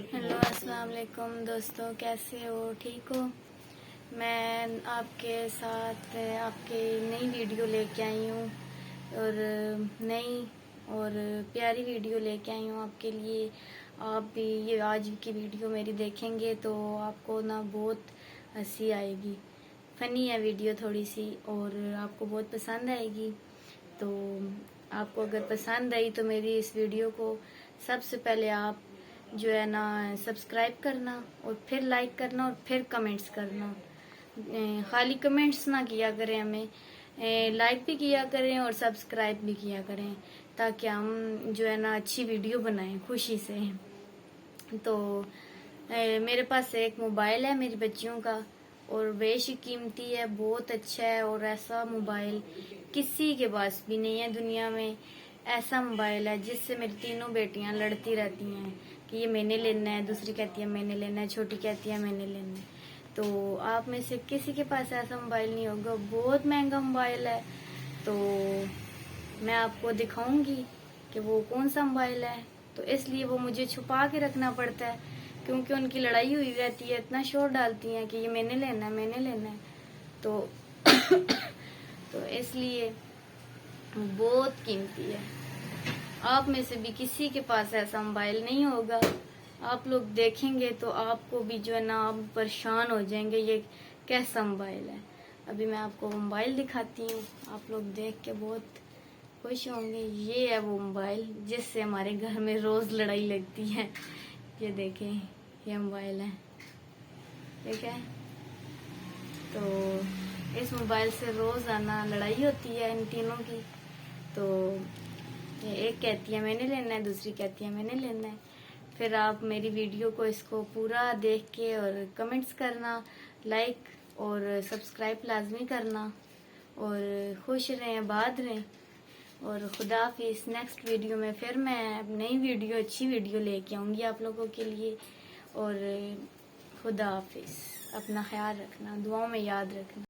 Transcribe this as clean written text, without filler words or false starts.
Hello अस्सलाम वालेकुम दोस्तों, कैसे हो? ठीक हो? मैं आपके साथ आपकी नई वीडियो लेके आई हूँ और नई और प्यारी वीडियो लेके आई हूँ आपके लिए। आप भी ये आज की वीडियो मेरी देखेंगे तो आपको ना बहुत हंसी आएगी। फ़नी है वीडियो थोड़ी सी और आपको बहुत पसंद आएगी। तो आपको अगर पसंद आई तो मेरी इस वीडियो को सबसे पहले आप जो है ना सब्सक्राइब करना और फिर लाइक करना और फिर कमेंट्स करना। खाली कमेंट्स ना किया करें, हमें लाइक भी किया करें और सब्सक्राइब भी किया करें ताकि हम जो है ना अच्छी वीडियो बनाएं खुशी से। तो मेरे पास एक मोबाइल है मेरी बच्चियों का और बेश कीमती है, बहुत अच्छा है और ऐसा मोबाइल किसी के पास भी नहीं है दुनिया में। ऐसा मोबाइल है जिससे मेरी तीनों बेटियां लड़ती रहती हैं कि ये मैंने लेना है, दूसरी कहती है मैंने लेना है, छोटी कहती है मैंने लेना है। तो आप में से किसी के पास ऐसा मोबाइल नहीं होगा, बहुत महंगा मोबाइल है। तो मैं आपको दिखाऊंगी कि वो कौन सा मोबाइल है। तो इसलिए वो मुझे छुपा के रखना पड़ता है क्योंकि उनकी लड़ाई हुई रहती है, इतना शोर डालती हैं कि ये मैंने लेना है मैंने लेना है। तो तो इसलिए बहुत कीमती है। आप में से भी किसी के पास ऐसा मोबाइल नहीं होगा। आप लोग देखेंगे तो आपको भी जो है ना आप परेशान हो जाएंगे, ये कैसा मोबाइल है। अभी मैं आपको मोबाइल दिखाती हूँ, आप लोग देख के बहुत खुश होंगे। ये है वो मोबाइल जिससे हमारे घर में रोज लड़ाई लगती है। ये देखें, ये मोबाइल है, ठीक है। तो इस मोबाइल से रोजाना लड़ाई होती है इन तीनों की। तो एक कहती है मैंने लेना है, दूसरी कहती है मैंने लेना है। फिर आप मेरी वीडियो को इसको पूरा देख के और कमेंट्स करना, लाइक और सब्सक्राइब लाजमी करना और खुश रहें, आबाद रहें। और खुदा हाफिज़। नेक्स्ट वीडियो में फिर मैं नई वीडियो, अच्छी वीडियो लेके आऊँगी आप लोगों के लिए। और खुदा हाफिज़। अपना ख्याल रखना, दुआओं में याद रखना।